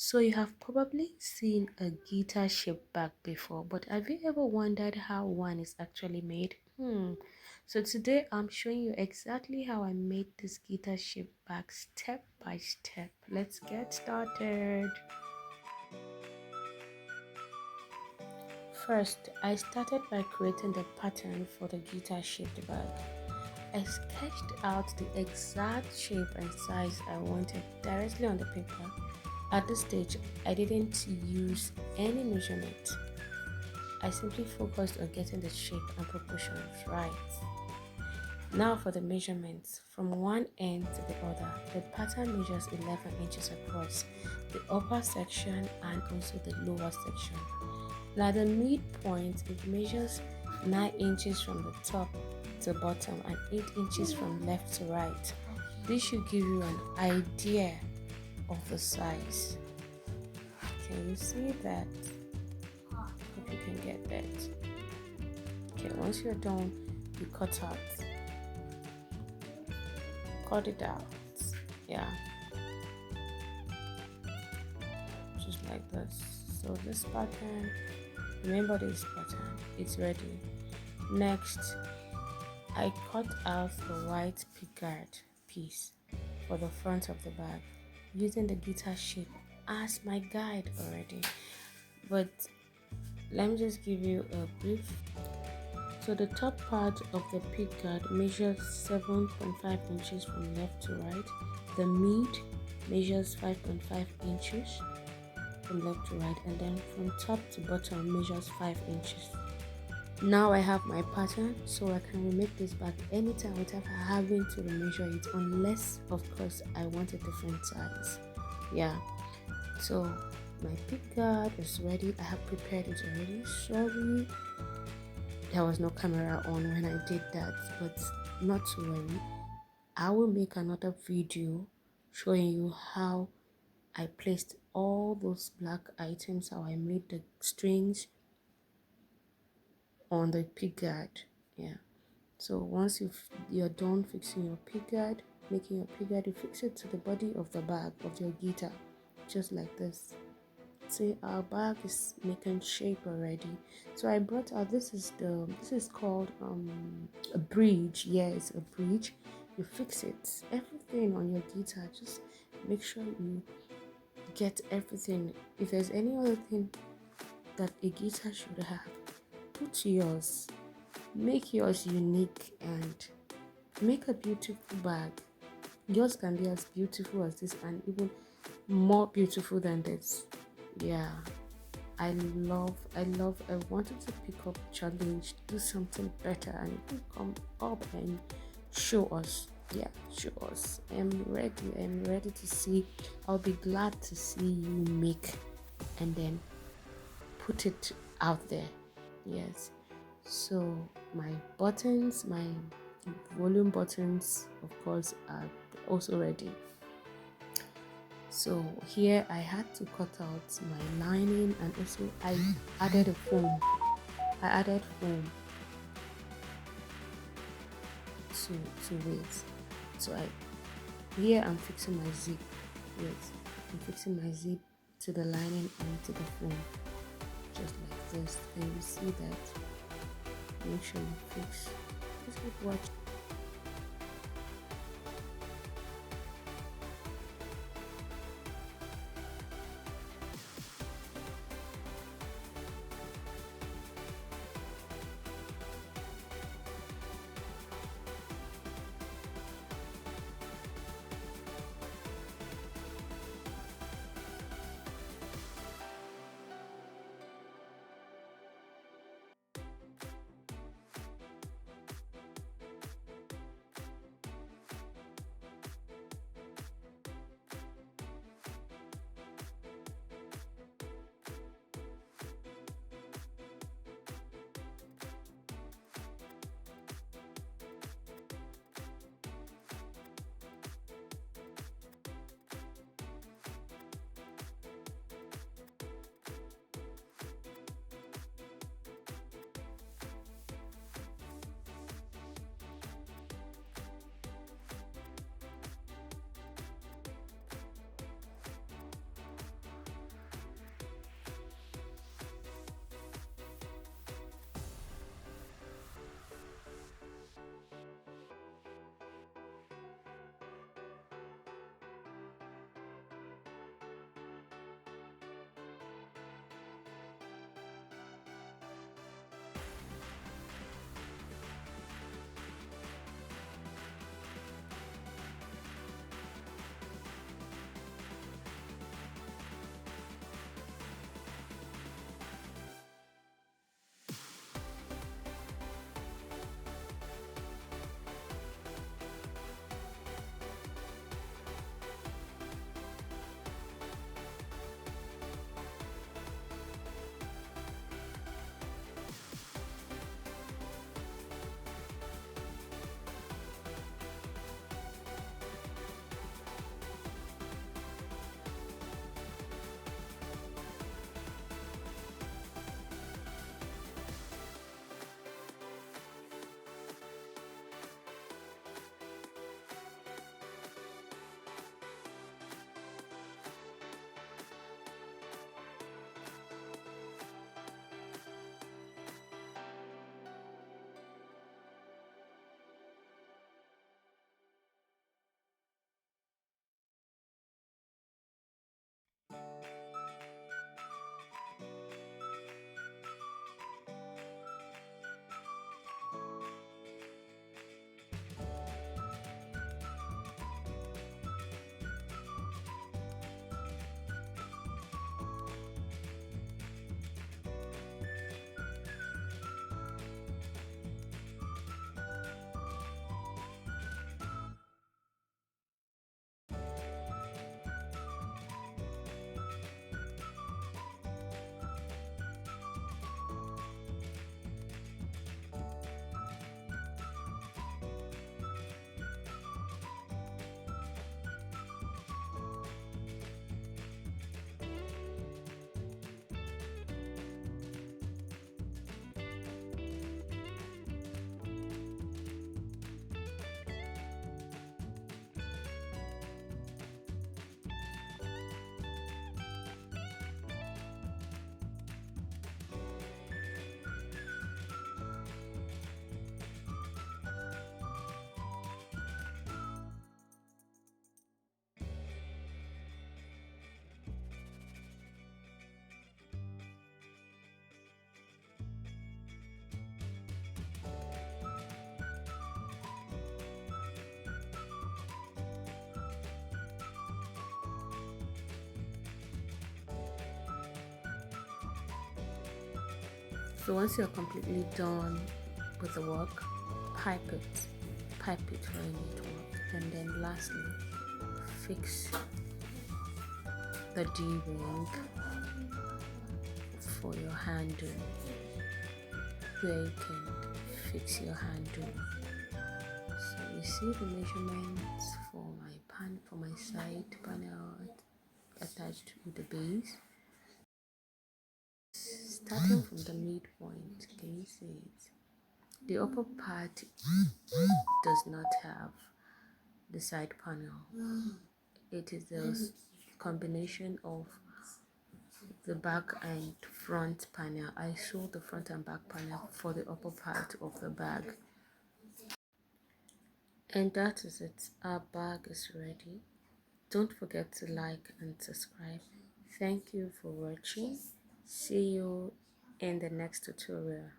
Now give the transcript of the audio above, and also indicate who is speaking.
Speaker 1: So you have probably seen a guitar shaped bag before, but have you ever wondered how one is actually made? So today I'm showing you exactly how I made this guitar shaped bag step by step. Let's get started. First, I started by creating the pattern for the guitar shaped bag. I sketched out the exact shape and size I wanted directly on the paper. At this stage, I didn't use any measurement. I simply focused on getting the shape and proportions right. Now for the measurements. From one end to the other, the pattern measures 11 inches across the upper section and also the lower section. Now the midpoint, it measures 9 inches from the top to bottom and 8 inches from left to right. This should give you an idea of the size. Can you see that? Hope you can get that. Okay, once you're done, you cut it out. Yeah, just like this. So this pattern, remember this pattern, it's ready. Next, I cut out the white pickguard piece for the front of the bag using the guitar shape as my guide already. But let me just give you a brief. So the top part of the pickguard measures 7.5 inches from left to right. The mid measures 5.5 inches from left to right, and then from top to bottom measures 5 inches. Now I have my pattern, so I can remake this bag anytime without having to remeasure it, unless of course I want a different size. Yeah, so my pickguard is ready. I have prepared it already. Sorry there was no camera on when I did that, but not to worry. I will make another video showing you how I placed all those black items, how I made the strings on the pickguard. Yeah. So once you're done fixing your pickguard, making your pickguard, you fix it to the body of the bag of your guitar, just like this. See, our bag is making shape already. So I brought out, this is called a bridge. Yeah, it's a bridge. You fix it, everything on your guitar. Just make sure you get everything. If there's any other thing that a guitar should have, put yours. Make yours unique and make a beautiful bag. Yours can be as beautiful as this and even more beautiful than this. Yeah, I wanted to pick up challenge, do something better, and you can come up and show us. Yeah, show us. I'm ready to see. I'll be glad to see you make and then put it out there. Yes. So my buttons, my volume buttons, of course, are also ready. So here I had to cut out my lining, and also I added a foam. I added foam to it. So here I'm fixing my zip. Yes, I'm fixing my zip to the lining and to the foam, just like this. And you see that. Make sure you fix. Just keep watching. So once you're completely done with the work, pipe it. Pipe it where you need work. And then lastly, fix the D-ring for your handle, where you can fix your handle. So you see the measurements for my side panel attached with the base. Starting from the midpoint, can you see it? The upper part does not have the side panel. It is the combination of the back and front panel. I sewed the front and back panel for the upper part of the bag. And that is it. Our bag is ready. Don't forget to like and subscribe. Thank you for watching. See you in the next tutorial.